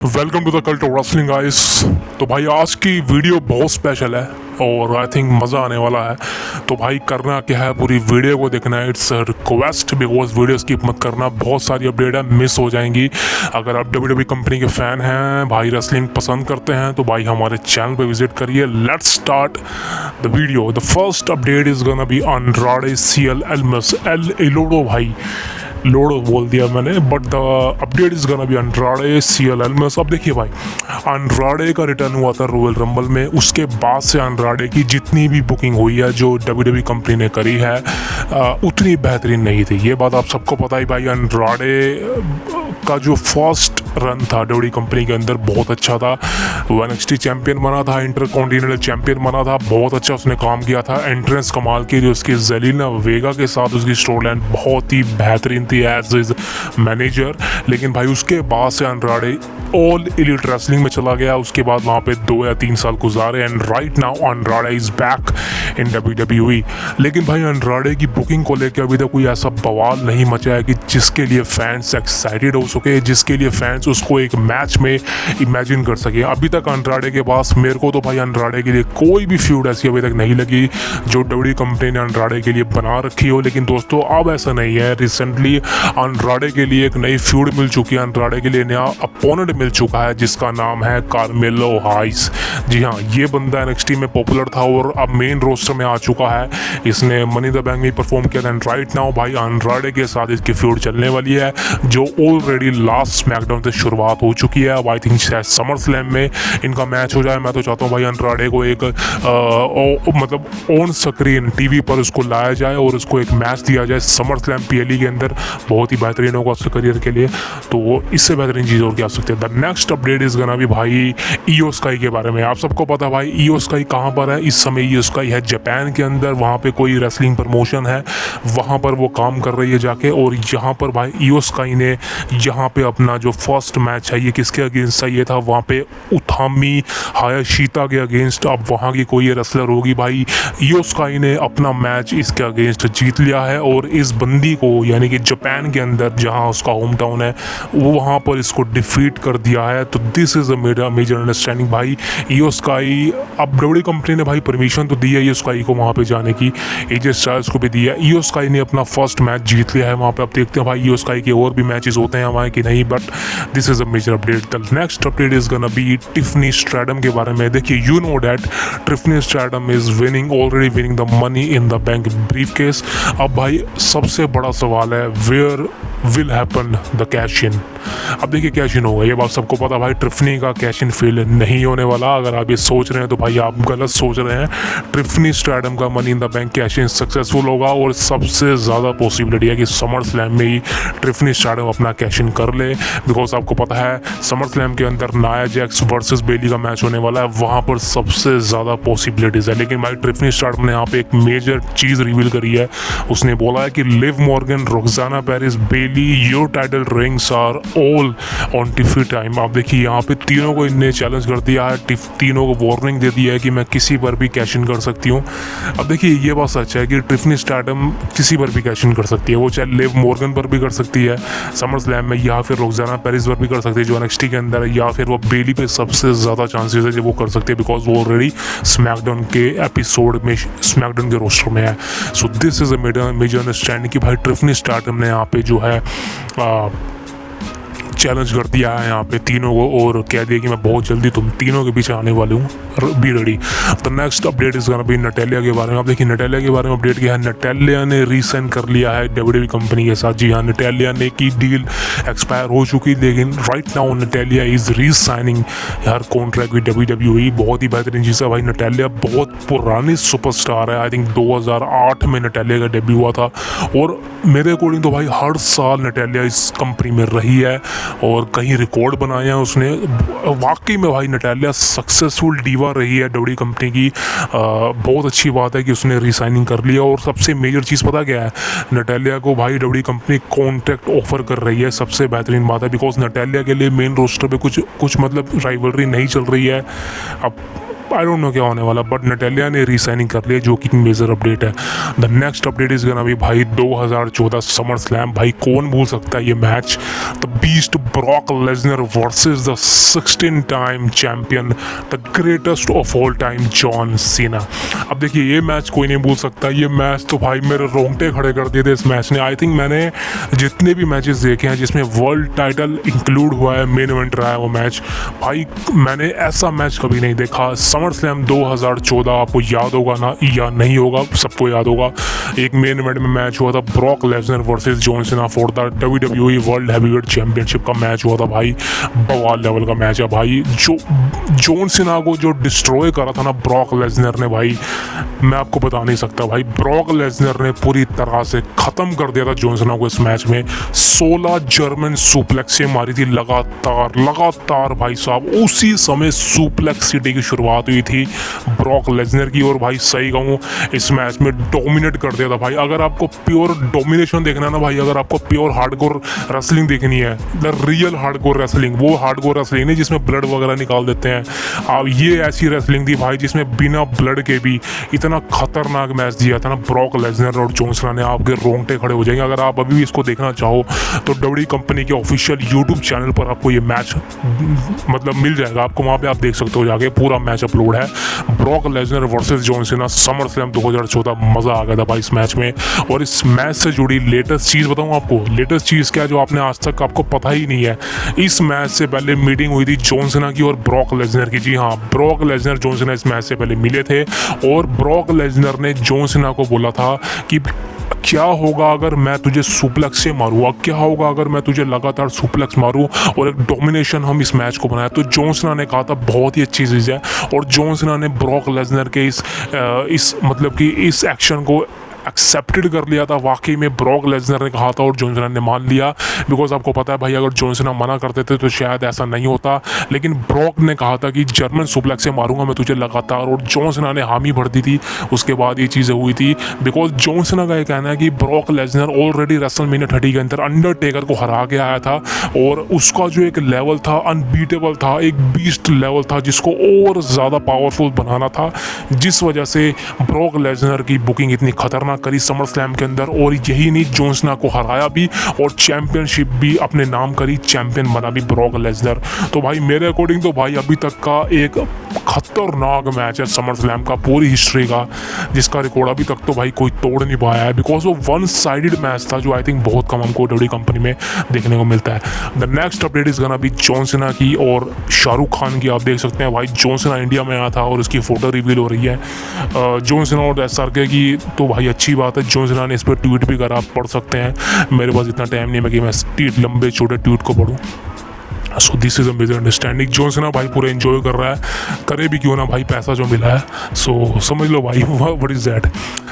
Welcome to the cult of wrestling guys. तो भाई आज की वीडियो बहुत स्पेशल है और आई थिंक मज़ा आने वाला है। तो भाई करना क्या है, पूरी वीडियो को देखना है। It's request because video skip मत करना, बहुत सारी अपडेट है, मिस हो जाएंगी। अगर आप WWE कंपनी के फ़ैन हैं, भाई रेसलिंग पसंद करते हैं, तो भाई हमारे चैनल पे विजिट करिए। Let's start the video. The first update is gonna be Andrade CL Almas एल इलोडो। भाई लोडो बोल दिया मैंने, but the update is gonna be Andrade CL Almas। अब देखिए भाई, Andrade का रिटर्न हुआ था रॉयल रंबल में, उसके बाद से Andrade की जितनी भी बुकिंग हुई है जो WWE कंपनी ने करी है उतनी बेहतरीन नहीं थी। ये बात आप सबको पता ही। भाई Andrade का जो फर्स्ट रन था WWE कंपनी के अंदर बहुत अच्छा था। वो NXT चैम्पियन बना था, इंटरकॉन्टिनेंटल चैम्पियन बना था, बहुत अच्छा उसने काम किया था। एंट्रेंस कमाल की, जो उसकी जेलिना वेगा के साथ उसकी स्टोरी लाइन बहुत ही बेहतरीन थी एज इज मैनेजर। लेकिन भाई उसके बाद से Andrade ऑल एलीट रेसलिंग में चला गया। उसके बाद वहाँ पे 2 या 3 साल गुजारे and right now Andrade is back in WWE। लेकिन भाई Andrade की बुकिंग को लेकर अभी तक कोई ऐसा बवाल नहीं मचा है कि जिसके लिए फैंस एक्साइटेड हो सके, जिसके लिए फैंस उसको एक मैच में इमेजिन कर सके। अभी तक Andrade के पास, मेरे को तो भाई Andrade के लिए कोई भी फ्यूड ऐसी अभी तक नहीं लगी जो WWE कंपनी ने Andrade के लिए बना रखी हो। लेकिन दोस्तों अब ऐसा नहीं है। रिसेंटली Andrade के लिए एक नई फ्यूड मिल चुकी है, Andrade के लिए नया अपोनेंट मिल चुका है जिसका नाम है कार्मेलो हाइस। जी हाँ, ये बंदा NXT में पॉपुलर था और अब मेन रोस्टर में आ चुका है। इसने मनी द बैंक में परफॉर्म किया था एंड राइट नाउ भाई Andrade के साथ इसकी फ्यूड चलने वाली है जो ऑलरेडी लास्ट स्मैकडाउन से शुरुआत हो चुकी है। अब आई थिंक शायद समर स्लैम में इनका मैच हो जाए। मैं तो चाहता हूँ भाई Andrade को एक मतलब ऑन स्क्रीन टीवी पर उसको लाया जाए और उसको एक मैच दिया जाए समर स्लैम PLE के अंदर। बहुत ही बेहतरीन होगा उसके करियर के लिए। तो इससे बेहतरीन चीज़ और क्या सकते हैं। The next update is gonna be भाई Io Sky के बारे में। आप सबको पता भाई Io Sky कहाँ पर है इस समय। Io Sky है जापान के अंदर, वहाँ पे कोई रेसलिंग प्रमोशन है, वहाँ पर वो काम कर रही है जाके। और यहाँ पर भाई Io Sky ने यहाँ पे अपना जो फर्स्ट मैच है, ये किसके अगेंस्ट है, ये था वहाँ पे उथामी हायाशिता के अगेंस्ट। अब वहाँ की कोई रेसलर होगी भाई। Io Sky ने अपना मैच इसके अगेंस्ट जीत लिया है और इस बंदी को यानी कि जापान के अंदर जहाँ उसका होम टाउन है वो वहाँ पर इसको डिफीट कर दिया है। तो this is a major understanding भाई। Io Sky, अब WWE कंपनी ने भाई परमिशन तो दी है Io Sky को वहाँ पे जाने की, AJ Styles को भी दी है। Io Sky ने अपना फर्स्ट मैच जीत लिया है वहाँ पे। अब देखते हैं भाई Io Sky के और भी मैचेस होते हैं वहाँ कि नहीं, but this is a major update. The next update is gonna be Tiffany Stratton के बारे में। देखिए, you know that Tiffany Stratton is already winning the money in the bank briefcase. अब भाई सबसे बड़ा सवाल है, where will happen the cash in. अब देखिए कैश इन होगा, ये बात सबको पता भाई। Tiffany का कैश इन फील नहीं होने वाला। अगर आप ये सोच रहे हैं तो भाई आप गलत सोच रहे हैं। Tiffany Stratton का money in the bank cash in successful होगा और सबसे ज़्यादा पॉसिबिलिटी है कि समर स्लैम में ही Tiffany Stratton अपना कैश इन कर ले। बिकॉज आपको पता है समर स्लैम के अंदर नाया जैक्स वर्सेस बेली का मैच होने वाला है, वहाँ पर सबसे ज़्यादा पॉसिबिलिटीज़ है। लेकिन भाई Tiffany Stratton ने यहाँ पे एक मेजर चीज़ रिवील करी है। उसने बोला है कि Liv Morgan, Roxanne Perez, Bayley, your title reigns are all on Tiffy time. आप देखिए यहाँ पे तीनों को इनने चैलेंज कर दिया है, तीनों को वार्निंग दे दी है कि मैं किसी पर भी कैश इन कर सकती हूँ। अब देखिए ये बात सच है कि Tiffany Stratton किसी पर भी कैश इन कर सकती है। वो चाहे लिव मॉर्गन पर भी कर सकती है समर स्लैम में, या फिर रोक्साना पेरिस पर भी कर सकती है जो NXT के अंदर है, या फिर वो बेली पे सबसे ज़्यादा चांसेस है जो वो कर सकते हैं बिकॉज वो ऑलरेडी स्मैकडाउन के एपिसोड में, स्मैकडाउन के रोस्टर में है। So this is a major understanding कि भाई Tiffany Stratton ने यहाँ पे जो है चैलेंज कर दिया है यहाँ पे तीनों को और कह दिया कि मैं बहुत जल्दी तुम तीनों के पीछे आने वाली हूँ, बी रेडी। तो नेक्स्ट अपडेट इस भी नटालिया के बारे में। आप देखिए नटालिया के बारे में अपडेट किया है। नटालिया ने रीसाइन कर लिया है WWE कंपनी के साथ। जी हाँ, नटालिया ने की डील एक्सपायर हो चुकी, लेकिन right now Natalya is resigning her contract with WWE। बहुत ही बेहतरीन चीज़ है भाई। नटालिया बहुत पुरानी सुपरस्टार है। आई थिंक 2008 में नटालिया का डेब्यू हुआ था और मेरे अकॉर्डिंग तो भाई हर साल नटालिया इस कंपनी में रही है और कहीं रिकॉर्ड बनाया है उसने। वाकई में भाई नटालिया सक्सेसफुल डीवा रही है WWE कंपनी की। बहुत अच्छी बात है कि उसने रिसाइनिंग कर लिया। और सबसे मेजर चीज़ पता क्या है, नटालिया को भाई WWE कंपनी कॉन्ट्रैक्ट ऑफर कर रही है। सबसे बेहतरीन बात है बिकॉज नटालिया के लिए मेन रोस्टर पे कुछ मतलब राइवलरी नहीं चल रही है। अब आई डोंट नो क्या होने वाला, बट नटालिया ने रीसाइनिंग कर लिया, जो कि मेजर अपडेट है। The next update is gonna be भाई 2014 समर स्लैम। भाई कौन भूल सकता है ये match, the beast Brock Lesnar versus the 16 time champion, the greatest of all time John Cena. अब देखिए ये मैच कोई नहीं भूल सकता। ये मैच तो भाई मेरे रोंगटे खड़े कर दिए थे इस मैच ने। आई थिंक मैंने जितने भी मैचेस देखे हैं जिसमें वर्ल्ड टाइटल इंक्लूड हुआ है, मेन इवेंट रहा है वो मैच, भाई मैंने ऐसा मैच कभी नहीं देखा। समर स्लैम 2014 आपको याद होगा ना, या नहीं होगा, सबको याद होगा। एक मेन इवेंट में मैच हुआ था Brock Lesnar versus John Cena for the WWE world heavyweight championship का मैच हुआ था भाई। बवाल लेवल का मैच है भाई। जो जॉन सीना को जो डिस्ट्रॉय करा था ना ब्रॉक लेसनर ने, भाई मैं आपको बता नहीं सकता। भाई ब्रॉक लेसनर ने पूरी तरह से ख़त्म कर दिया था जॉन सीना को इस मैच में। 16 जर्मन सुप्लेक्सें मारी थी लगातार भाई साहब। उसी समय सुप्लेक्स सिटी की शुरुआत हुई थी ब्रॉक लेसनर की। और भाई सही कहूँ इस मैच में डोमिनेट कर दिया था भाई। अगर आपको प्योर डोमिनेशन देखना है ना भाई, अगर आपको प्योर हार्डकोर रेसलिंग देखनी है, द रियल हार्डकोर रेसलिंग, वो हार्डकोर रेसलिंग नहीं जिसमें ब्लड वगैरह निकाल देते हैं। अब ये ऐसी रेसलिंग थी भाई जिसमें बिना ब्लड के भी इतना खतरनाक मैच दिया था ना ब्रॉक लेसनर और जॉन सीना ने, आपके रोंगटे खड़े हो जाएंगे। अगर आप अभी भी इसको देखना चाहो तो WWE कंपनी के ऑफिशियल यूट्यूब चैनल पर आपको ये मैच मतलब मिल जाएगा, आपको वहाँ पे आप देख सकते हो जाके, पूरा मैच अपलोड है। Brock Lesnar versus John Cena summer slam 2014। मज़ा आ गया था भाई इस मैच में। और इस मैच से जुड़ी लेटेस्ट चीज़ बताऊँ आपको, लेटेस्ट चीज़ क्या जो आपने आज तक आपको पता ही नहीं है। इस मैच से पहले मीटिंग हुई थी जॉन सीना की और ब्रॉक लेसनर की। जी हाँ, ब्रॉक लेसनर जॉन सीना इस मैच से पहले मिले थे और ब्रॉक लेसनर ने जॉन सीना को बोला था कि क्या होगा अगर मैं तुझे सुप्लेक्स से मारूँ, क्या होगा अगर मैं तुझे लगातार सुप्लेक्स मारूँ और एक डोमिनेशन हम इस मैच को बनाए। तो जॉन सीना ने कहा था बहुत ही अच्छी चीज़ है। और जॉन सीना ने ब्रॉक लेसनर के इस मतलब कि इस एक्शन को एक्सेप्टेड कर लिया था। वाकई में ब्रॉक लेसनर ने कहा था और जॉन सीना ने मान लिया। बिकॉज आपको पता है भाई अगर जॉन सीना मना करते थे तो शायद ऐसा नहीं होता, लेकिन ब्रॉक ने कहा था कि जर्मन सुप्लेक्स से मारूंगा मैं तुझे लगातार, और जॉन सीना ने हामी भर दी थी। उसके बाद ये चीज़ें हुई थी। बिकॉज जॉन सीना का ये कहना है कि ब्रॉक लेसनर ऑलरेडी रेसलमेनिया 30 के अंदर अंडरटेकर को हरा के आया था और उसका जो एक लेवल था अनबीटेबल था, एक बीस्ट लेवल था जिसको और ज़्यादा पावरफुल बनाना था, जिस वजह से ब्रॉक लेसनर की बुकिंग इतनी खतरनाक करी समर स्लैम के अंदर। और यही नहीं, जॉन सीना को हराया भी और चैंपियनशिप भी अपने नाम करी, चैंपियन बना भी ब्रॉक लेसनर। तो भाई मेरे अकॉर्डिंग तो भाई अभी तक का एक खतरनाक मैच है समर स्लैम का पूरी हिस्ट्री का, जिसका रिकॉर्ड अभी तक तो भाई कोई तोड़ नहीं पाया है। बिकॉज वो वन साइडेड मैच था जो आई थिंक बहुत कम हमको WWE कंपनी में देखने को मिलता है। The next update is gonna B John Cena की और शाहरुख खान की। आप देख सकते हैं भाई जॉन सीना इंडिया में आया था और उसकी फोटो रिवील हो रही है जॉन सीना और SRK की। तो भाई अच्छी बात है, जॉन सीना ने इस पर ट्वीट भी करा, आप पढ़ सकते हैं। मेरे पास इतना टाइम नहीं है कि मैं लंबे छोटे ट्वीट को पढ़ूँ। So this is a major understanding. John Cena भाई पूरा एंजॉय कर रहा है, करे भी क्यों ना भाई, पैसा जो मिला है सो समझ लो भाई व्हाट इज दैट।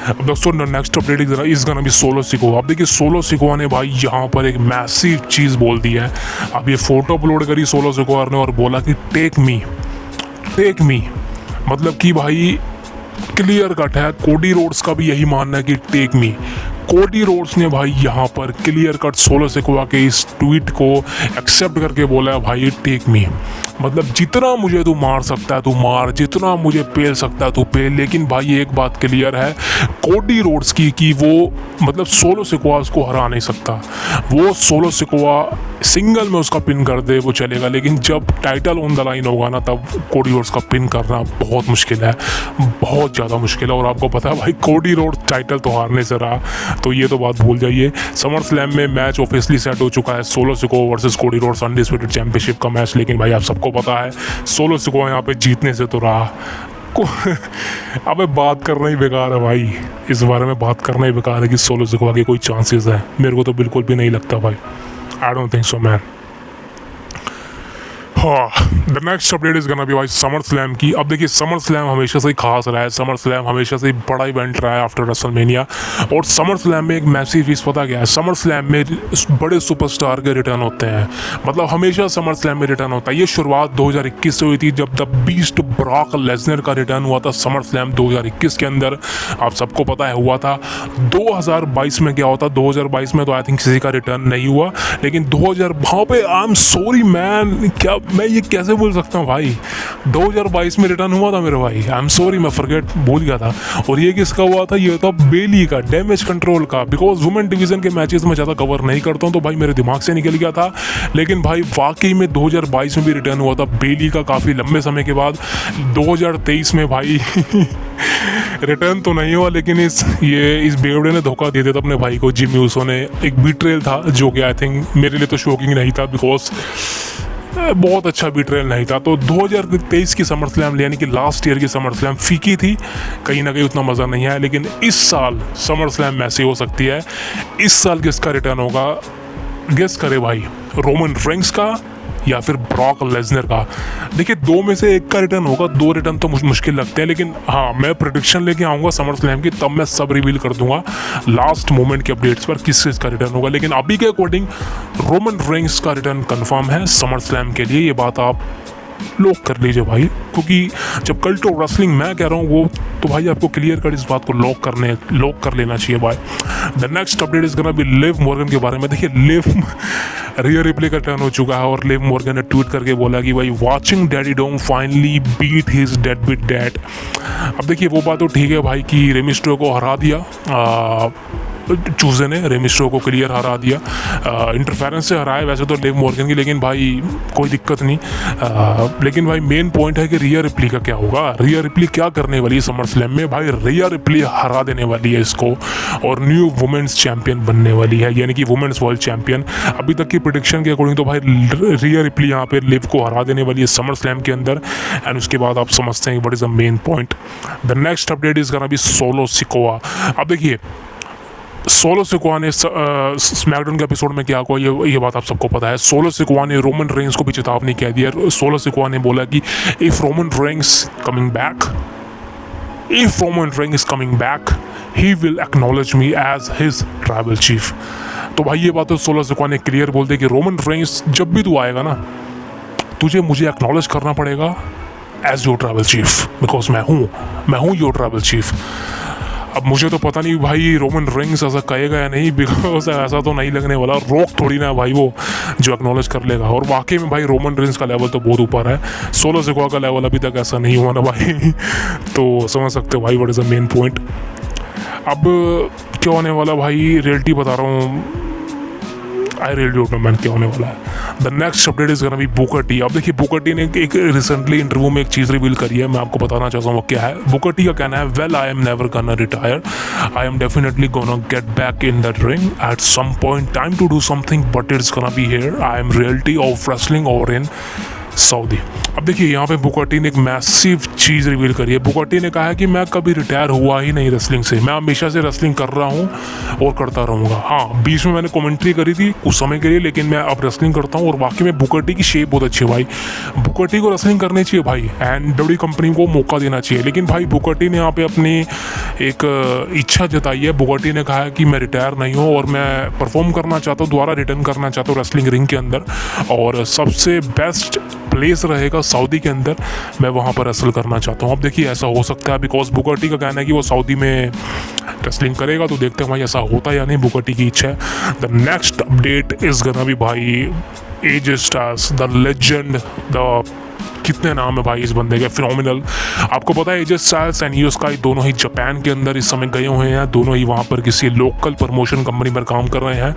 अब दोस्तों next update is gonna B solo Sikoa. अब देखिए सोलो सिकोआ ने भाई यहाँ पर एक मैसिव चीज़ बोल दी है। अब ये फोटो अपलोड करी सोलो सिकोआ ने और बोला कि टेक मी, मतलब कि भाई क्लियर कट है। कोडी रोड्स का भी यही मानना है कि टेक मी। कोडी रोड्स ने भाई यहाँ पर क्लियर कट सोलो सिकोआ के इस ट्वीट को एक्सेप्ट करके बोला है भाई टेक मी, मतलब जितना मुझे तू मार सकता है तू मार, जितना मुझे पेल सकता है तू पेल। लेकिन भाई एक बात क्लियर है कोडी रोड्स की कि वो मतलब सोलो सिकोआ उसको हरा नहीं सकता। वो सोलो सिकोआ सिंगल में उसका पिन कर दे वो चलेगा, लेकिन जब टाइटल ऑन द लाइन होगा ना तब कोडी रोड्स का पिन करना बहुत मुश्किल है, बहुत ज़्यादा मुश्किल है। और आपको पता है भाई कोडी रोड्स टाइटल तो हारने से रहा, तो ये तो बात भूल जाइए। समर स्लैम में मैच ऑफिशियली सेट हो चुका है, solo Sikoa versus Cody Rhodes undisputed championship का मैच। लेकिन भाई आप सबको पता है सोलो सिकोआ यहाँ पे जीतने से तो रहा। अबे बात करना ही बेकार है भाई, इस बारे में बात करना ही बेकार है कि सोलो सिकोआ के कोई चांसेस है। मेरे को तो बिल्कुल भी नहीं लगता भाई, I don't think so man. The next update is gonna be भाई समर स्लैम की। अब देखिए समर स्लैम हमेशा से ही खास रहा है, समर स्लैम हमेशा से ही बड़ा इवेंट रहा है आफ्टर रेसलमेनिया। और समर स्लैम में एक मैसिव चीज़ पता क्या है, समर स्लैम में बड़े सुपरस्टार के रिटर्न होते हैं, मतलब हमेशा समर स्लैम में रिटर्न होता है। ये शुरुआत 2021 से हुई थी जब द बीस्ट ब्रॉक लेसनर का रिटर्न हुआ था समर स्लैम 2021 के अंदर, आप सबको पता है हुआ था। 2022 में क्या होता, 2022 में तो आई थिंक किसी का रिटर्न नहीं हुआ, लेकिन 2000 वहाँ पे आई एम सॉरी मैन, क्या मैं ये कैसे बोल सकता हूँ भाई, 2022 में रिटर्न हुआ था मेरे भाई। आई एम सॉरी, मैं फॉरगेट भूल गया था। और ये किसका हुआ था? ये था बेली का, डैमेज कंट्रोल का। बिकॉज वुमेन डिवीजन के मैचेस में ज़्यादा कवर नहीं करता हूँ तो भाई मेरे दिमाग से निकल गया था। लेकिन भाई वाकई में 2022 में भी रिटर्न हुआ था बेली का, काफ़ी लंबे समय के बाद। 2023 में भाई रिटर्न तो नहीं हुआ, लेकिन इस बेवड़े ने धोखा दे दिया था अपने भाई को। जिमी ऊसो ने एक बीट्रेल था जो कि आई थिंक मेरे लिए तो शॉकिंग नहीं था, बिकॉज बहुत अच्छा बीट्रेल नहीं था। तो 2023 की समर स्लैम यानी कि लास्ट ईयर की समर स्लैम फीकी थी, कहीं ना कहीं उतना मज़ा नहीं आया। लेकिन इस साल समर स्लैम ऐसी हो सकती है। इस साल किसका रिटर्न होगा? गेस करे भाई, रोमन रेंस का या फिर ब्रॉक लेसनर का। देखिए, दो में से एक का रिटर्न होगा। दो रिटर्न तो मुश्किल लगते हैं, लेकिन हाँ, मैं प्रेडिक्शन लेके आऊँगा समर स्लैम की, तब मैं सब रिवील कर दूंगा लास्ट मोमेंट के अपडेट्स पर किस चीज़ का रिटर्न होगा। लेकिन अभी के अकॉर्डिंग रोमन रेंस का रिटर्न कंफर्म है समर स्लैम के लिए। ये बात आप लॉक कर लीजिए भाई, क्योंकि जब कल्ट ऑफ रेसलिंग मैं कह रहा हूँ वो, तो भाई आपको क्लियर कर इस बात को लॉक कर लेना चाहिए भाई। The next update is gonna B Liv Morgan के बारे में। देखिए, लिव रिया रिप्ले का टर्न हो चुका है और लिव मॉर्गन ने ट्वीट करके बोला कि भाई watching daddy Dom finally beat his dad with dad. अब देखिए, वो बात तो ठीक है भाई कि रेमिस्ट्रो को हरा दिया, चूजे ने रेमिस्ट्रो को क्लियर हरा दिया, इंटरफेरेंस से हराया वैसे तो लिव मॉर्गन की, लेकिन भाई कोई दिक्कत नहीं। लेकिन भाई मेन पॉइंट है कि रिया रिप्ली का क्या होगा। रिया रिप्ली क्या करने वाली है समर स्लैम में? भाई रिया रिप्ली हरा देने वाली है इसको और न्यू वुमेन्स चैंपियन बनने वाली है, यानी कि वुमेन्स वर्ल्ड चैंपियन। अभी तक की प्रेडिक्शन के अकॉर्डिंग तो भाई रिया रिप्ली यहाँ पे लिव को हरा देने वाली है समर स्लैम के अंदर। एंड उसके बाद आप समझते हैं what is the main point. The next update is gonna B solo Sikoa. अब देखिए, सोलो सिकोआ ने स्मैकडाउन के एपिसोड में क्या हुआ, ये बात आप सबको पता है। सोलो सिकोआ ने रोमन रेंस को भी चेतावनी कह दिया। सोलो सिकोआ ने बोला कि if Roman Reigns coming back he will acknowledge me as his tribal chief. तो भाई ये बात तो सोलो सिकोआ ने क्लियर बोल दी कि रोमन रेंस जब भी तू आएगा ना, मुझे एक्नॉलेज करना पड़ेगा as your tribal chief, because मैं हूँ योर ट्राइबल चीफ। अब मुझे तो पता नहीं भाई रोमन रेंस ऐसा कहेगा या नहीं, बिकॉज ऐसा तो नहीं लगने वाला। रॉक थोड़ी ना भाई वो जो एक्नॉलेज कर लेगा। और वाकई में भाई रोमन रेंस का लेवल तो बहुत ऊपर है, सोलो सिकोआ का लेवल अभी तक ऐसा नहीं हुआ ना भाई। तो समझ सकते हो भाई what is the main point. अब क्या होने वाला भाई, रियलिटी बता रहा हूँ, I really don't know man क्या होने वाला है। The next update is gonna B Booker T. अब देखिए, बुकर टी ने एक रिसेंटली इंटरव्यू में एक चीज़ रिवील करी है, मैं आपको बताना चाहता हूँ वो क्या है। बुकर टी का कहना है, well I am never gonna retire, I am definitely gonna get back in the ring at some point time to do something, but it's gonna be here, I am reality of wrestling और in Saudi. अब देखिए, यहाँ पे Booker T ने एक massive चीज़ reveal करी है। Booker T ने कहा है कि मैं कभी रिटायर हुआ ही नहीं रेसलिंग से, मैं हमेशा से रेसलिंग कर रहा हूँ और करता रहूँगा। हाँ, बीच में मैंने कमेंट्री करी थी कुछ समय के लिए, लेकिन मैं अब रेसलिंग करता हूँ। और वाकई में बुकर टी की शेप बहुत अच्छी है भाई, बुकर टी को रेसलिंग करनी चाहिए भाई, एंड डब्ल्यूडब्ल्यूई कंपनी को मौका देना चाहिए। लेकिन भाई बुकर टी ने यहाँ पे अपनी एक इच्छा जताई है। बुकर टी ने कहा है कि मैं रिटायर नहीं हूँ और मैं परफॉर्म करना चाहता हूँ, दोबारा रिटर्न करना चाहता हूँ रेसलिंग रिंग के अंदर, और सबसे बेस्ट प्लेस रहेगा सऊदी के अंदर, मैं वहाँ पर रेसल करना चाहता हूँ। अब देखिए, ऐसा हो सकता है, बिकॉज बुकर टी का कहना है कि वो सऊदी में रेसलिंग करेगा, तो देखते हैं भाई ऐसा होता है या नहीं, बुकर टी की इच्छा है। The next update is gonna be भाई AJ Styles, the legend, the कितने नाम है भाई इस बंदे के, फिनोमिनल। आपको पता है AJ Styles and Io Sky दोनों ही जापान के अंदर इस समय गए हुए हैं, दोनों ही वहाँ पर किसी लोकल प्रमोशन कंपनी पर काम कर रहे हैं।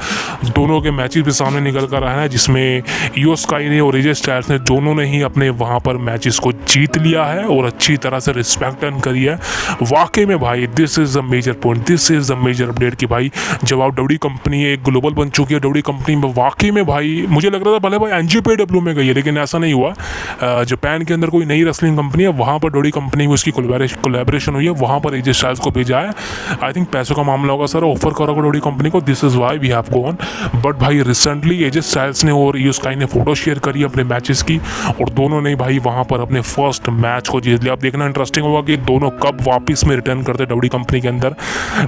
दोनों के मैचेस भी सामने निकल कर आए हैं, जिसमें ईओ स्काई ने और एजे स्टाइल्स ने दोनों ने ही अपने वहाँ पर मैचेस को जीत लिया है और अच्छी तरह से रिस्पेक्ट अर्न करी है। वाकई में भाई this is the major point, this is the major update कि भाई जब आप डब्ल्यूडब्ल्यूई कंपनी एक ग्लोबल बन चुकी है, डब्ल्यूडब्ल्यूई कंपनी में वाकई में भाई मुझे लग रहा था भले भाई एनजेपीडब्ल्यू में गई है, लेकिन ऐसा नहीं हुआ। जापान के अंदर कोई नई रेसलिंग कंपनी है, वहाँ पर डब्ल्यूडब्ल्यूई कंपनी में उसकी कोलैबोरेशन हुई है, वहाँ पर एजे स्टाइल्स को भेजा है। आई थिंक पैसों का मामला होगा सर, ऑफर करोगे डब्ल्यूडब्ल्यूई कंपनी को, this is why we have gone. But भाई रिसेंटली एजे स्टाइल्स ने और ईओ स्काई ने फोटो शेयर करी अपने मैचेस की, और दोनों ने भाई वहाँ पर अपने फर्स्ट मैच को जीत लिया। अब देखना इंटरेस्टिंग होगा कि दोनों कब वापस में रिटर्न करते डब्ल्यूडब्ल्यूई कंपनी के अंदर।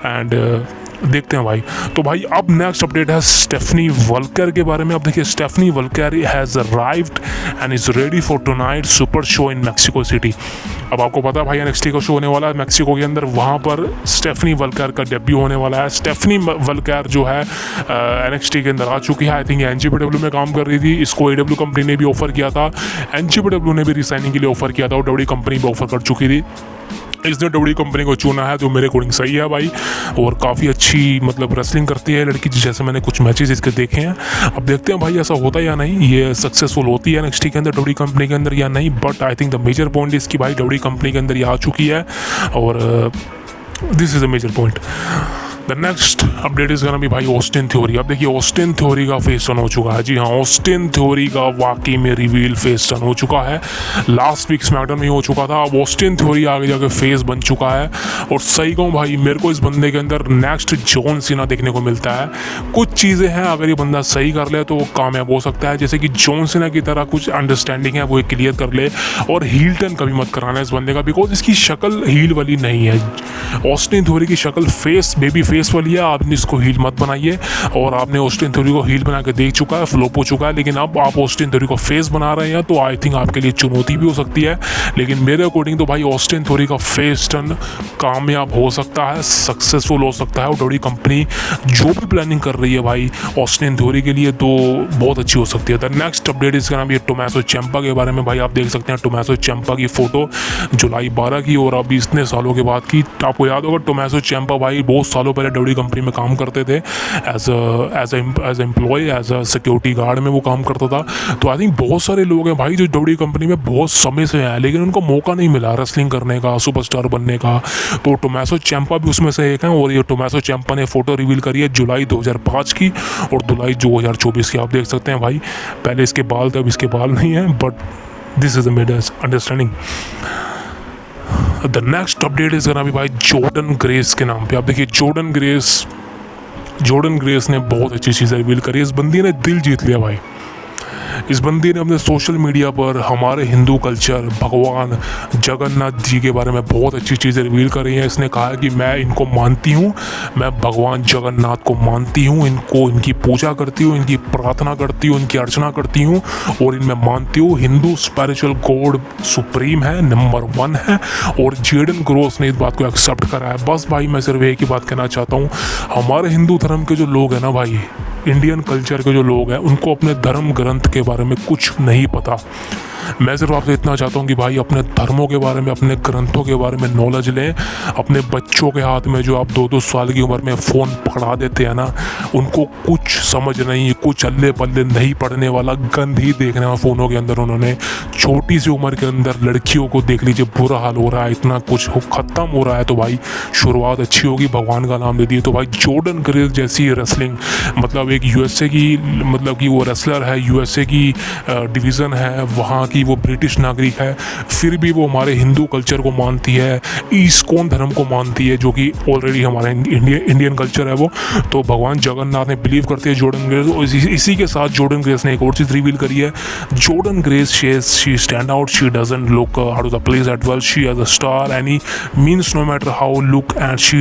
एंड देखते हैं भाई। तो भाई अब नेक्स्ट अपडेट है स्टेफनी वल्कर के बारे में। अब देखिए Stephanie Vaquer has arrived and is ready for tonight super show in Mexico City. अब आपको पता है भाई NXT का शो होने वाला है मैक्सिको के अंदर, वहाँ पर स्टेफनी वल्कर का डेब्यू होने वाला है। स्टेफनी वल्कर जो है NXT के अंदर आ चुकी है। आई थिंक NJPW में काम कर रही थी, इसको AEW कंपनी ने भी ऑफर किया था, NJPW ने भी रिसाइनिंग के लिए ऑफर किया था और WWE कंपनी भी ऑफर कर चुकी थी। इसने WWE कंपनी को चुना है, जो मेरे अकॉर्डिंग सही है भाई, और काफ़ी अच्छी मतलब रेसलिंग करती है लड़की, जैसे मैंने कुछ मैचेस इसके देखे हैं। अब देखते हैं भाई ऐसा होता है या नहीं, ये सक्सेसफुल होती है NXT के अंदर WWE कंपनी के अंदर या नहीं। But I think the major point इसकी भाई WWE कंपनी के अंदर ये आ चुकी है और this is a major point. The next update is gonna be भाई ऑस्टिन थ्योरी। अब देखिए ऑस्टिन थ्योरी का फेस टर्न हो चुका है। जी हाँ, ऑस्टिन थ्योरी का वाकई में रिवील फेस टर्न हो चुका है। लास्ट वीक स्मैकडाउन में हो चुका था, अब ऑस्टिन थ्योरी आगे जाके फेस बन चुका है। और सही कहूँ भाई, मेरे को इस बंदे के अंदर नेक्स्ट जॉन सीना देखने को मिलता है। कुछ चीज़ें हैं, अगर ये बंदा सही कर ले तो वो कामयाब हो सकता है, जैसे कि जॉन सीना की तरह कुछ अंडरस्टैंडिंग है वो क्लियर कर ले, और हील टर्न कभी मत कराना इस बंदे का, बिकॉज इसकी शक्ल हील वाली नहीं है। ऑस्टिन थ्योरी की शक्ल फेस बेबी फेस वाली है, आपने इसको हील मत बनाइए। और आपने ऑस्टिन थ्योरी को हील बना के देख चुका है, फ्लॉप हो चुका है, लेकिन अब आप ऑस्टिन थ्योरी को फेस बना रहे हैं, तो आई थिंक आपके लिए चुनौती भी हो सकती है। लेकिन मेरे अकॉर्डिंग तो भाई ऑस्टिन थ्योरी का फेस टर्न कामयाब हो सकता है, सक्सेसफुल हो सकता है, और WWE कंपनी जो भी प्लानिंग कर रही है भाई ऑस्टिन थ्योरी के लिए, तो बहुत अच्छी हो सकती है। द नेक्स्ट अपडेट इसका नाम ये टोमासो चिएम्पा के बारे में। भाई आप देख सकते हैं टोमासो चिएम्पा की फोटो जुलाई 12 की, और अभी इतने सालों के बाद की। आपको याद होगा टोमासो चिएम्पा भाई बहुत सालों पहले WWE कंपनी में काम करते थे, as employ, as a security guard में वो काम करता था। तो आई थिंक बहुत सारे लोग हैं भाई जो WWE कंपनी में बहुत समय से हैं, लेकिन उनको मौका नहीं मिला रेसलिंग करने का, सुपरस्टार बनने का। तो टोमासो चिएम्पा भी उसमें से एक है, और ये टोमासो चिएम्पा ने फोटो रिवील करी है जुलाई 2005 की और जुलाई 2024 की। आप देख सकते हैं भाई, पहले इसके बाल थे, अब इसके बाल नहीं है, but this is a mid understanding. The next update is gonna be भाई जॉर्डन ग्रेस के नाम पे। आप देखिए जॉर्डन ग्रेस ने बहुत अच्छी चीज़ें रिवील करी। इस बंदी ने दिल जीत लिया भाई। इस बंदी ने अपने सोशल मीडिया पर हमारे हिंदू कल्चर, भगवान जगन्नाथ जी के बारे में बहुत अच्छी चीज़ें रिवील कर रही हैं। इसने कहा है कि मैं इनको मानती हूँ, मैं भगवान जगन्नाथ को मानती हूँ, इनकी पूजा करती हूँ, इनकी प्रार्थना करती हूँ, इनकी अर्चना करती हूँ, और इनमें मानती हूँ हिंदू स्पिरिचुअल गॉड सुप्रीम है, नंबर 1 है। और जॉर्डन ग्रेस ने इस बात को एक्सेप्ट करा है। बस भाई मैं सिर्फ एक ही बात कहना चाहता हूँ, हमारे हिंदू धर्म के जो लोग हैं ना भाई, इंडियन कल्चर के जो लोग हैं, उनको अपने धर्म ग्रंथ के बारे में कुछ नहीं पता। मैं सिर्फ आपसे इतना चाहता हूँ कि भाई अपने धर्मों के बारे में, अपने ग्रंथों के बारे में नॉलेज लें। अपने बच्चों के हाथ में जो आप 2-2 साल की उम्र में फ़ोन पकड़ा देते हैं ना, उनको कुछ समझ नहीं, कुछ अल्ले पल्ले नहीं पढ़ने वाला गंद ही देखना है फ़ोनों के अंदर। उन्होंने छोटी सी उम्र के अंदर लड़कियों को देख लीजिए, बुरा हाल हो रहा है, इतना कुछ ख़त्म हो रहा है। तो भाई शुरुआत अच्छी होगी, भगवान का नाम ले दिए। तो भाई जॉर्डन ग्रेस जैसी रेसलिंग, मतलब एक USA की, मतलब कि वो रेसलर है, USA की डिवीज़न है, वहाँ की वो ब्रिटिश नागरिक है, फिर भी वो हमारे हिंदू कल्चर को मानती है, इस्कॉन धर्म को मानती है, जो कि ऑलरेडी हमारा इंडियन कल्चर है वो। तो भगवान जगन्नाथ ने बिलीव करती है जॉर्डन ग्रेस। और इसी के साथ जॉर्डन ग्रेस ने एक और चीज़ रिवील करी है। Jordan Grace she stand out, she doesn't look out of the place at well, she as a star any means no matter how look, and she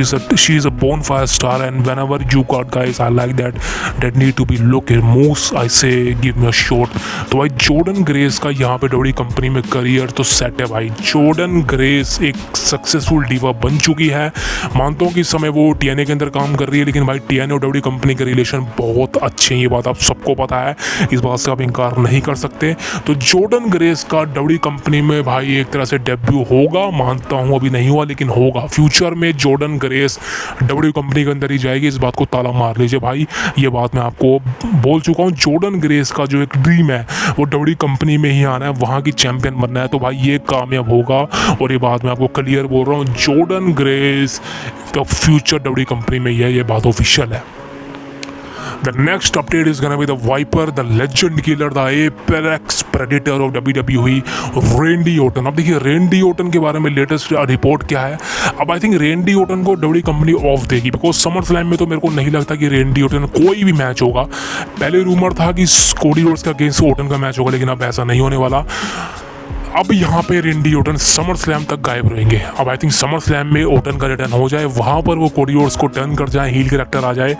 is a bonfire star, and whenever you got guys I like that need to be look most I say give me a shot. तो भाई Jordan grace का यहाँ पे WWE company में career तो set है भाई। Jordan grace एक सक्सेसफुल डीवा बन चुकी है। मानता हूँ कि इस समय वो TNA के अंदर काम कर रही है, लेकिन भाई TNA और WWE कंपनी के रिलेशन बहुत अच्छे हैं, ये बात आप सबको पता है, इस बात से आप इनकार नहीं कर सकते। तो जॉर्डन ग्रेस का WWE कंपनी में भाई एक तरह से डेब्यू होगा, मानता हूँ अभी नहीं हुआ लेकिन होगा। फ्यूचर में जॉर्डन ग्रेस WWE कंपनी के अंदर ही जाएगी, इस बात को ताला मार लीजिए भाई, ये बात मैं आपको बोल चुका हूँ। जॉर्डन ग्रेस का जो एक ड्रीम है वो WWE कंपनी में ही आना है, वहाँ की चैंपियन बनना है। तो भाई ये कामयाब होगा, और ये बात मैं आपको क्लियर बोल रहा हूँ, जॉर्डन ग्रेस का फ्यूचर WWE कंपनी में ही है, ये बात ऑफिशियल है। The next update is gonna be the Viper, the legend killer, the apex predator of WWE, रेंडी ओटन। अब देखिए रेंडी ओटन के बारे में लेटेस्ट रिपोर्ट क्या है। अब आई थिंक रेंडी ओटन को WWE कंपनी ऑफ देगी, बिकॉज समर स्लैम में तो मेरे को नहीं लगता कि रेंडी ओटन कोई भी मैच होगा। पहले रूमर था कि कोडी रोड्स का अगेंस्ट ओटन का मैच होगा, लेकिन अब ऐसा नहीं होने वाला। अब यहाँ पे रेंडी ओटन समर स्लैम तक गायब रहेंगे। अब आई थिंक समर स्लैम में ओटन का रिटर्न हो जाए, वहाँ पर वो कोडी रोड्स को टर्न कर जाए, हील कैरेक्टर आ जाए,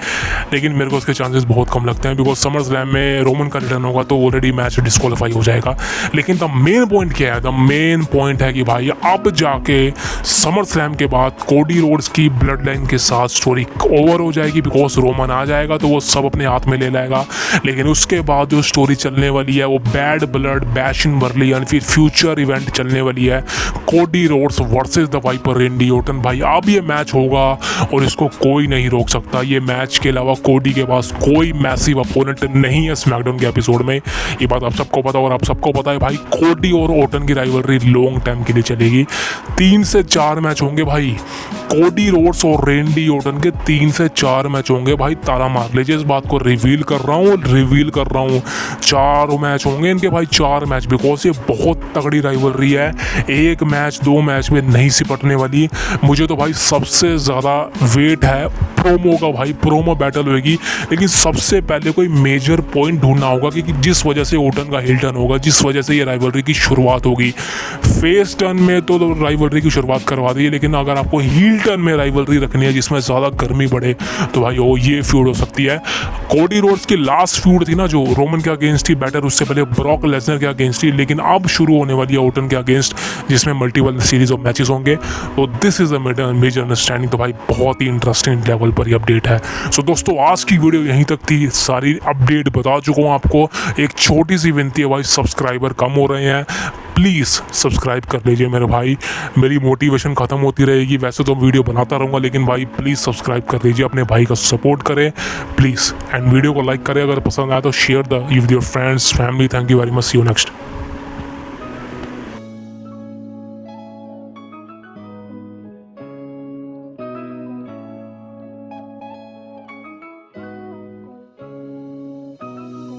लेकिन मेरे को उसके चांसेस बहुत कम लगते हैं बिकॉज समर स्लैम में रोमन का रिटर्न होगा तो ऑलरेडी मैच डिस्क्वालीफाई हो जाएगा। लेकिन द मेन पॉइंट क्या है? द मेन पॉइंट है कि भाई अब जाके समर स्लैम के बाद कोडी रोड्स की ब्लड लाइन के साथ स्टोरी ओवर हो जाएगी बिकॉज रोमन आ जाएगा तो वो सब अपने हाथ में ले लेगा। लेकिन उसके बाद जो स्टोरी चलने वाली है वो bad blood bash in Burley यानी फिर फ्यूचर इवेंट चलने वाली है, Cody Rhodes versus the Viper Randy Orton. भाई अब ये मैच होगा और इसको कोई नहीं रोक सकता। ये मैच के अलावा कोडी के पास कोई मैसिव अपोनेंट नहीं है स्मैकडाउन के एपिसोड में, ये बात आप सबको पता और आप सबको पता है भाई कोडी और ओटन की राइवलरी लॉन्ग टाइम के लिए चलेगी। 3 से 4 मैच होंगे भाई, कोडी रोड्स और रेंडी ओटन के 3 से 4 मैच होंगे भाई, ताला मार लीजिए। इस बात को रिवील कर रहा हूँ 4 मैच होंगे इनके भाई, 4 मैच, बिकॉज ये बहुत तगड़ी राइवलरी है, 1 मैच 2 मैच में नहीं सिपटने वाली। मुझे तो भाई सबसे ज़्यादा वेट है प्रोमो का भाई, प्रोमो बैटल होगी। लेकिन सबसे पहले कोई मेजर पॉइंट ढूंढना होगा कि जिस वजह से ओटन का हिल टर्न होगा, जिस वजह से ये राइवलरी की शुरुआत होगी। फेस टर्न में तो राइवलरी की शुरुआत करवा दी है, लेकिन अगर आपको हील टर्न में राइवलरी रखनी है जिसमें ज़्यादा गर्मी बढ़े तो भाई वो ये फ्यूड हो सकती है। कोडी रोड्स की लास्ट फ्यूड थी ना जो रोमन के अगेंस्ट ही बैटर, उससे पहले ब्रॉक लेसनर के अगेंस्ट ही, लेकिन अब शुरू होने वाली है ओटन के अगेंस्ट जिसमें मल्टीपल सीरीज ऑफ मैचेस होंगे। तो this is a major understanding. तो भाई बहुत ही इंटरेस्टिंग लेवल पर ये अपडेट है। सो दोस्तों आज की वीडियो यहीं तक थी, सारी अपडेट बता चुका हूँ आपको। एक छोटी सी विनती है भाई, सब्सक्राइबर कम हो रहे हैं, प्लीज़ सब्सक्राइब कर लीजिए मेरे भाई, मेरी मोटिवेशन ख़त्म होती रहेगी। वैसे तो वीडियो बनाता रहूँगा लेकिन भाई प्लीज़ सब्सक्राइब कर लीजिए, अपने भाई का सपोर्ट करें प्लीज़, एंड वीडियो को लाइक करें, अगर पसंद आया तो share the with your friends family. Thank you very much, see you next.